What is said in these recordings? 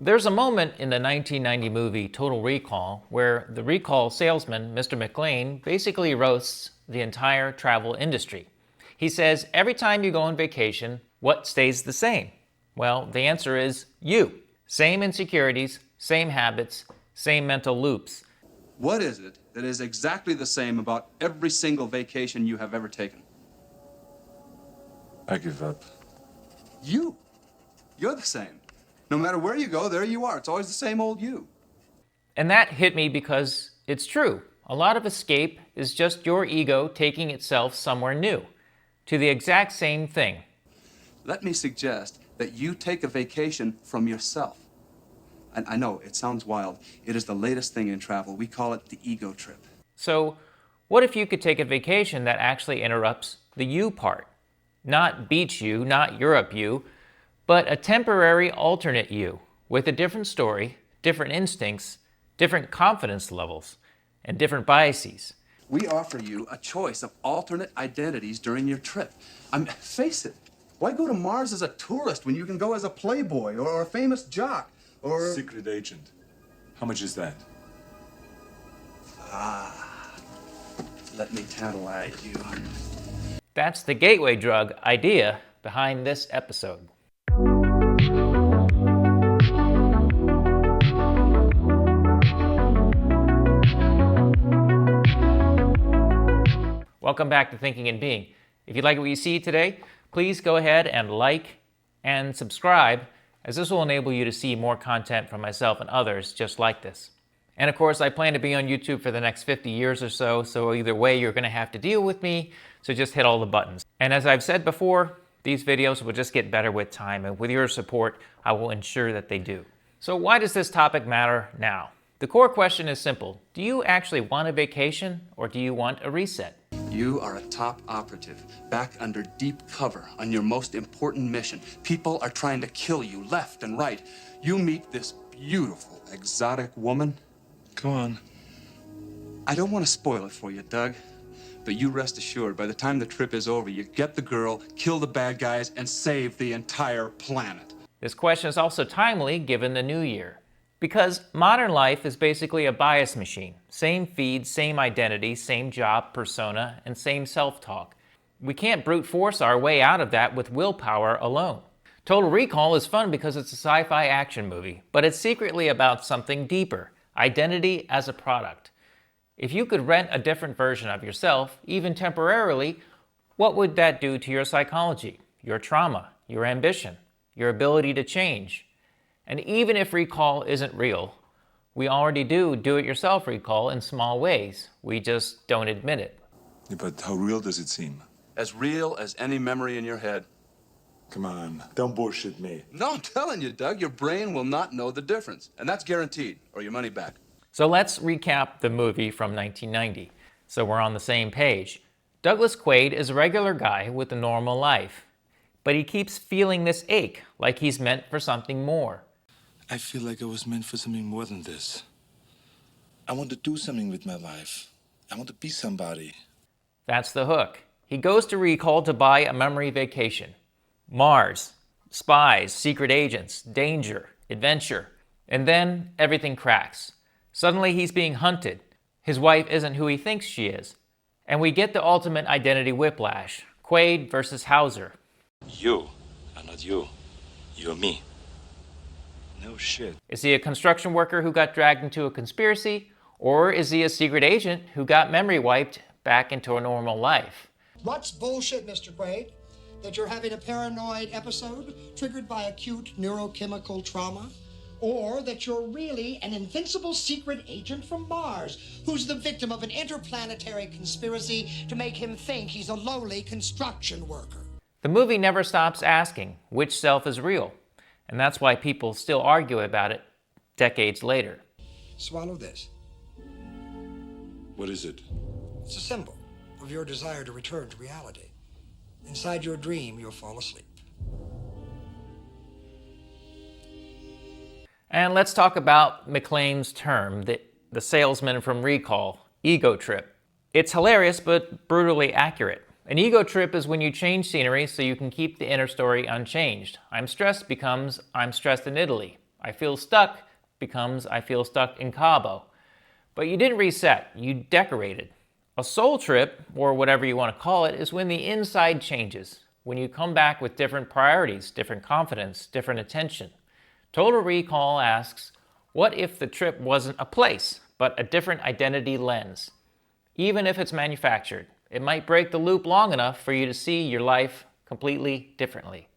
There's a moment in the 1990 movie Total Recall where the recall salesman, Mr. McClane, basically roasts the entire travel industry. He says, every time you go on vacation, what stays the same? Well, the answer is you. Same insecurities, same habits, same mental loops. What is it that is exactly the same about every single vacation you have ever taken? I give up. You. You're the same. No matter where you go, there you are. It's always the same old you. And that hit me because it's true. A lot of escape is just your ego taking itself somewhere new, to the exact same thing. Let me suggest that you take a vacation from yourself. And I know, it sounds wild. It is the latest thing in travel. We call it the ego trip. So, what if you could take a vacation that actually interrupts the you part? Not beach you, not Europe you, but a temporary alternate you with a different story, different instincts, different confidence levels, and different biases. We offer you a choice of alternate identities during your trip. Face it, why go to Mars as a tourist when you can go as a playboy or a famous jock or... Secret agent. How much is that? Let me tantalize you. That's the gateway drug idea behind this episode. Welcome back to Thinking and Being. If you like what you see today, please go ahead and like and subscribe, as this will enable you to see more content from myself and others just like this. And of course, I plan to be on YouTube for the next 50 years or so either way you're going to have to deal with me, so just hit all the buttons. And as I've said before, these videos will just get better with time, and with your support, I will ensure that they do. So why does this topic matter now? The core question is simple. Do you actually want a vacation, or do you want a reset? You are a top operative, back under deep cover on your most important mission. People are trying to kill you left and right. You meet this beautiful, exotic woman. Go on. I don't want to spoil it for you, Doug, but you rest assured, by the time the trip is over, you get the girl, kill the bad guys, and save the entire planet. This question is also timely given the new year. Because modern life is basically a bias machine. Same feed, same identity, same job, persona, and same self-talk. We can't brute force our way out of that with willpower alone. Total Recall is fun because it's a sci-fi action movie, but it's secretly about something deeper, identity as a product. If you could rent a different version of yourself, even temporarily, what would that do to your psychology, your trauma, your ambition, your ability to change? And even if recall isn't real, we already do it-yourself recall in small ways. We just don't admit it. Yeah, but how real does it seem? As real as any memory in your head. Come on, don't bullshit me. No, I'm telling you, Doug, your brain will not know the difference. And that's guaranteed, or your money back. So let's recap the movie from 1990, so we're on the same page. Douglas Quaid is a regular guy with a normal life, but he keeps feeling this ache, like he's meant for something more. I feel like I was meant for something more than this. I want to do something with my life. I want to be somebody. That's the hook. He goes to Recall to buy a memory vacation. Mars, spies, secret agents, danger, adventure. And then everything cracks. Suddenly he's being hunted. His wife isn't who he thinks she is. And we get the ultimate identity whiplash. Quaid versus Hauser. You are not you. You're me. No shit. Is he a construction worker who got dragged into a conspiracy? Or is he a secret agent who got memory wiped back into a normal life? What's bullshit, Mr. Quaid? That you're having a paranoid episode triggered by acute neurochemical trauma? Or that you're really an invincible secret agent from Mars who's the victim of an interplanetary conspiracy to make him think he's a lowly construction worker? The movie never stops asking which self is real. And that's why people still argue about it decades later. Swallow this. What is it? It's a symbol of your desire to return to reality. Inside your dream, you'll fall asleep. And let's talk about McClane's term, the salesman from Recall, ego trip. It's hilarious, but brutally accurate. An ego trip is when you change scenery so you can keep the inner story unchanged. I'm stressed becomes I'm stressed in Italy. I feel stuck becomes I feel stuck in Cabo. But you didn't reset, you decorated. A soul trip, or whatever you want to call it, is when the inside changes, when you come back with different priorities, different confidence, different attention. Total Recall asks, what if the trip wasn't a place, but a different identity lens? Even if it's manufactured, it might break the loop long enough for you to see your life completely differently.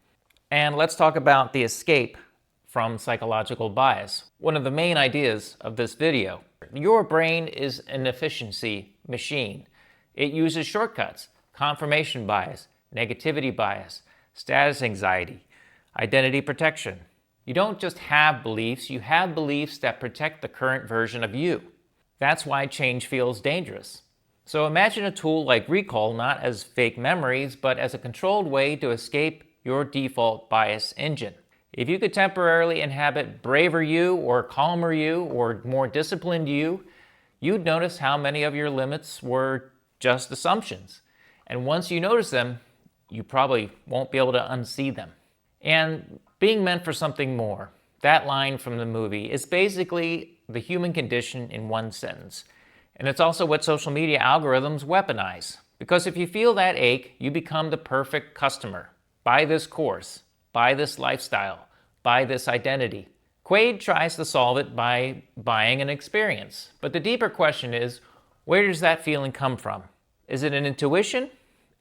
And let's talk about the escape from psychological bias. One of the main ideas of this video. Your brain is an efficiency machine. It uses shortcuts, confirmation bias, negativity bias, status anxiety, identity protection. You don't just have beliefs, you have beliefs that protect the current version of you. That's why change feels dangerous. So imagine a tool like recall not as fake memories, but as a controlled way to escape your default bias engine. If you could temporarily inhabit braver you, or calmer you, or more disciplined you, you'd notice how many of your limits were just assumptions. And once you notice them, you probably won't be able to unsee them. And being meant for something more, that line from the movie, is basically the human condition in one sentence. And it's also what social media algorithms weaponize. Because if you feel that ache, you become the perfect customer. Buy this course. Buy this lifestyle, buy this identity. Quaid tries to solve it by buying an experience. But the deeper question is, where does that feeling come from? Is it an intuition?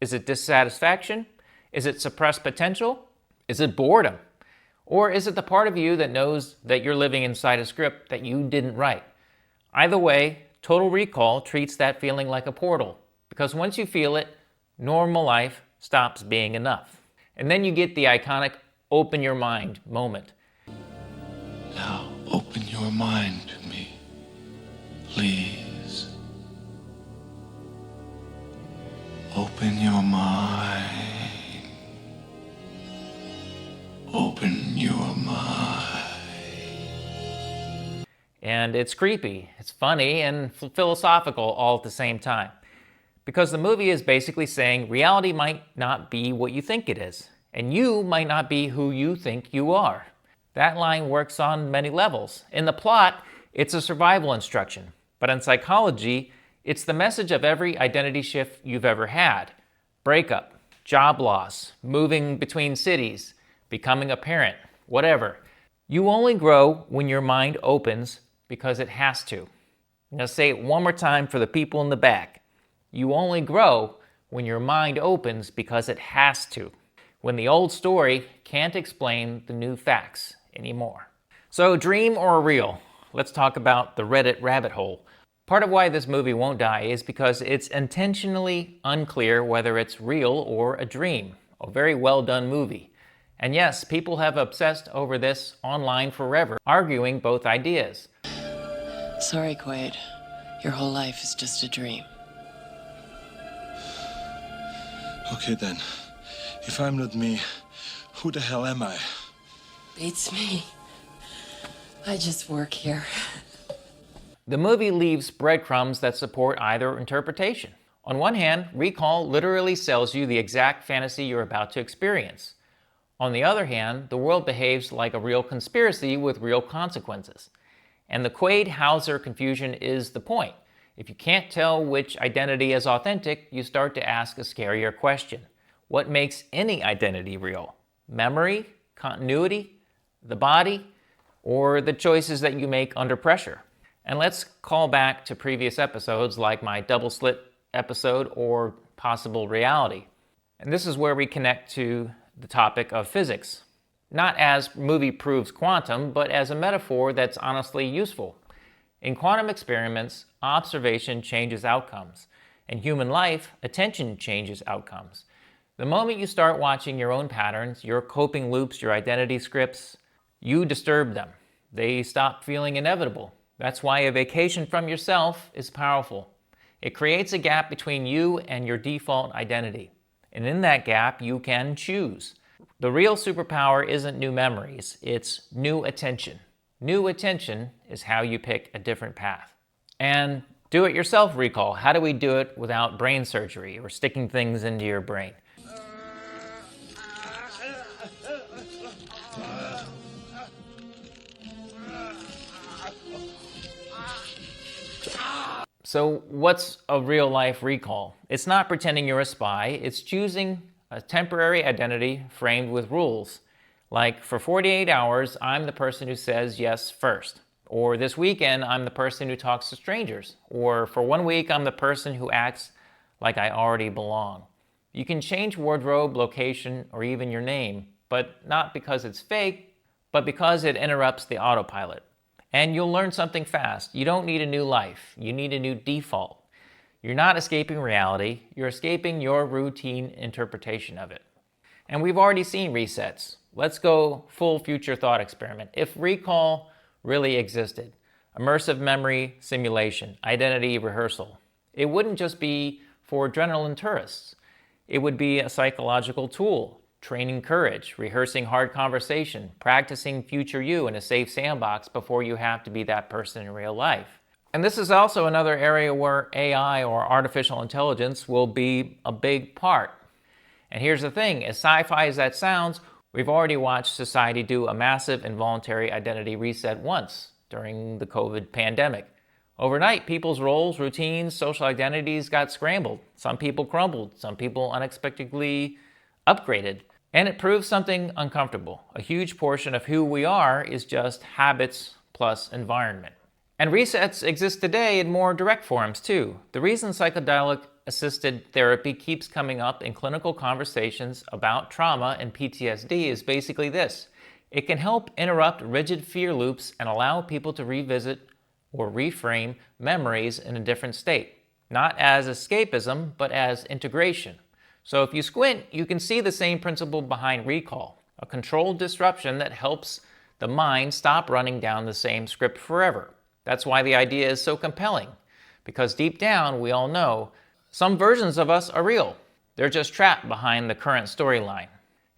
Is it dissatisfaction? Is it suppressed potential? Is it boredom? Or is it the part of you that knows that you're living inside a script that you didn't write? Either way, Total Recall treats that feeling like a portal. Because once you feel it, normal life stops being enough. And then you get the iconic open your mind moment. Now open your mind to me, please. Open your mind. Open your mind. And it's creepy, it's funny, and philosophical all at the same time. Because the movie is basically saying reality might not be what you think it is, and you might not be who you think you are. That line works on many levels. In the plot, it's a survival instruction, but in psychology, it's the message of every identity shift you've ever had. Breakup, job loss, moving between cities, becoming a parent, whatever. You only grow when your mind opens because it has to. Now say it one more time for the people in the back. You only grow when your mind opens because it has to. When the old story can't explain the new facts anymore. So dream or real? Let's talk about the Reddit rabbit hole. Part of why this movie won't die is because it's intentionally unclear whether it's real or a dream. A very well done movie. And yes, people have obsessed over this online forever, arguing both ideas. Sorry, Quaid. Your whole life is just a dream. Okay then. If I'm not me, who the hell am I? Beats me. I just work here. The movie leaves breadcrumbs that support either interpretation. On one hand, recall literally sells you the exact fantasy you're about to experience. On the other hand, the world behaves like a real conspiracy with real consequences. And the Quaid-Hauser confusion is the point. If you can't tell which identity is authentic, you start to ask a scarier question. What makes any identity real? Memory? Continuity? The body? Or the choices that you make under pressure? And let's call back to previous episodes like my double slit episode or possible reality. And this is where we connect to the topic of physics. Not as movie proves quantum, but as a metaphor that's honestly useful. In quantum experiments, observation changes outcomes. In human life, attention changes outcomes. The moment you start watching your own patterns, your coping loops, your identity scripts, you disturb them. They stop feeling inevitable. That's why a vacation from yourself is powerful. It creates a gap between you and your default identity. And in that gap, you can choose. The real superpower isn't new memories, it's new attention. New attention is how you pick a different path. And do-it-yourself recall. How do we do it without brain surgery or sticking things into your brain? So what's a real-life recall? It's not pretending you're a spy. It's choosing a temporary identity framed with rules. Like, for 48 hours, I'm the person who says yes first. Or this weekend, I'm the person who talks to strangers. Or for 1 week, I'm the person who acts like I already belong. You can change wardrobe, location, or even your name, but not because it's fake, but because it interrupts the autopilot. And you'll learn something fast. You don't need a new life. You need a new default. You're not escaping reality. You're escaping your routine interpretation of it. And we've already seen resets. Let's go full future thought experiment. If recall really existed, immersive memory simulation, identity rehearsal, it wouldn't just be for adrenaline tourists. It would be a psychological tool, training courage, rehearsing hard conversation, practicing future you in a safe sandbox before you have to be that person in real life. And this is also another area where AI or artificial intelligence will be a big part. And here's the thing, as sci-fi as that sounds, we've already watched society do a massive involuntary identity reset once during the COVID pandemic. Overnight, people's roles, routines, social identities got scrambled. Some people crumbled, some people unexpectedly upgraded. And it proves something uncomfortable. A huge portion of who we are is just habits plus environment. And resets exist today in more direct forms too. The reason psychedelic-assisted therapy keeps coming up in clinical conversations about trauma and PTSD is basically this. It can help interrupt rigid fear loops and allow people to revisit or reframe memories in a different state. Not as escapism, but as integration. So if you squint, you can see the same principle behind recall, a controlled disruption that helps the mind stop running down the same script forever. That's why the idea is so compelling, because deep down we all know some versions of us are real. They're just trapped behind the current storyline.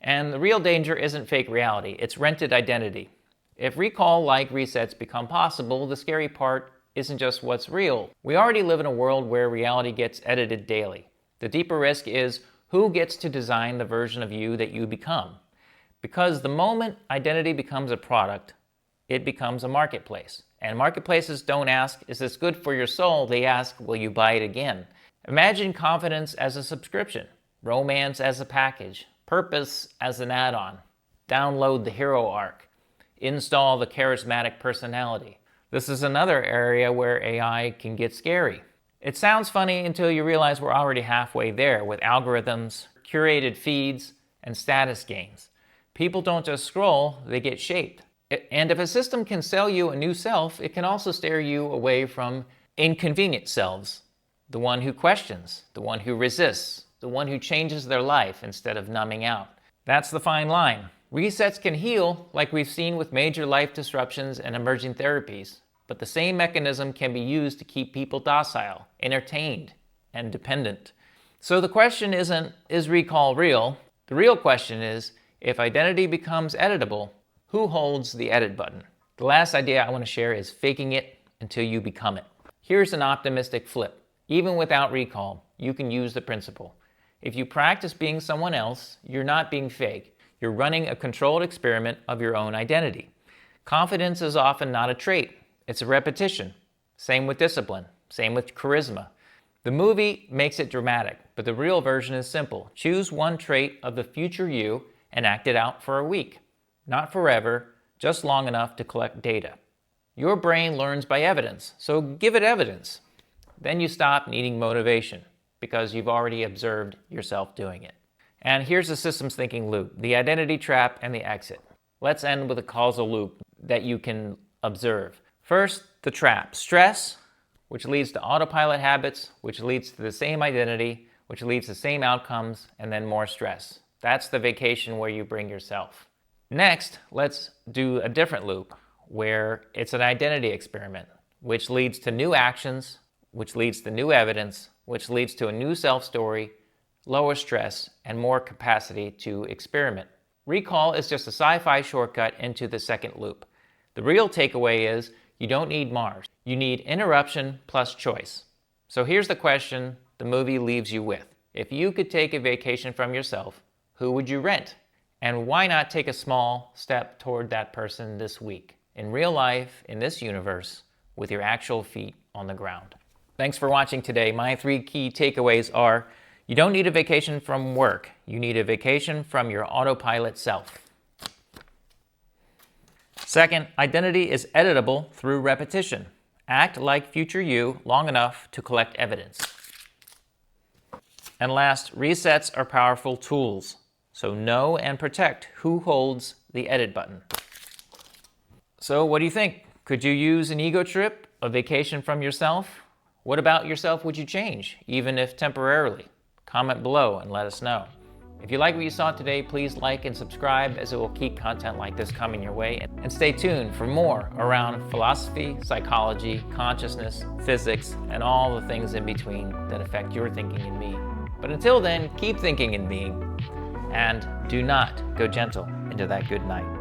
And the real danger isn't fake reality, it's rented identity. If recall-like resets become possible, the scary part isn't just what's real. We already live in a world where reality gets edited daily. The deeper risk is who gets to design the version of you that you become. Because the moment identity becomes a product, it becomes a marketplace. And marketplaces don't ask, is this good for your soul? They ask, will you buy it again? Imagine confidence as a subscription, romance as a package, purpose as an add-on. Download the hero arc. Install the charismatic personality. This is another area where AI can get scary. It sounds funny until you realize we're already halfway there with algorithms, curated feeds, and status games. People don't just scroll, they get shaped. And if a system can sell you a new self, it can also steer you away from inconvenient selves. The one who questions, the one who resists, the one who changes their life instead of numbing out. That's the fine line. Resets can heal, like we've seen with major life disruptions and emerging therapies. But the same mechanism can be used to keep people docile, entertained, and dependent. So the question isn't, is recall real? The real question is, if identity becomes editable, who holds the edit button? The last idea I want to share is faking it until you become it. Here's an optimistic flip. Even without recall, you can use the principle. If you practice being someone else, you're not being fake. You're running a controlled experiment of your own identity. Confidence is often not a trait. It's a repetition. Same with discipline. Same with charisma. The movie makes it dramatic, but the real version is simple. Choose one trait of the future you and act it out for a week. Not forever, just long enough to collect data. Your brain learns by evidence, so give it evidence. Then you stop needing motivation because you've already observed yourself doing it. And here's the systems thinking loop, the identity trap and the exit. Let's end with a causal loop that you can observe. First, the trap. Stress, which leads to autopilot habits, which leads to the same identity, which leads to the same outcomes, and then more stress. That's the vacation where you bring yourself. Next, let's do a different loop where it's an identity experiment, which leads to new actions, which leads to new evidence, which leads to a new self-story, lower stress, and more capacity to experiment. Recall is just a sci-fi shortcut into the second loop. The real takeaway is you don't need Mars. You need interruption plus choice. So here's the question the movie leaves you with. If you could take a vacation from yourself, who would you rent? And why not take a small step toward that person this week, in real life, in this universe, with your actual feet on the ground? Thanks for watching today. My 3 key takeaways are: you don't need a vacation from work. You need a vacation from your autopilot self. Second, identity is editable through repetition. Act like future you long enough to collect evidence. And last, resets are powerful tools. So know and protect who holds the edit button. So what do you think? Could you use an ego trip, a vacation from yourself? What about yourself would you change, even if temporarily? Comment below and let us know. If you like what you saw today, please like and subscribe, as it will keep content like this coming your way. And stay tuned for more around philosophy, psychology, consciousness, physics, and all the things in between that affect your thinking and being. But until then, keep thinking and being, and do not go gentle into that good night.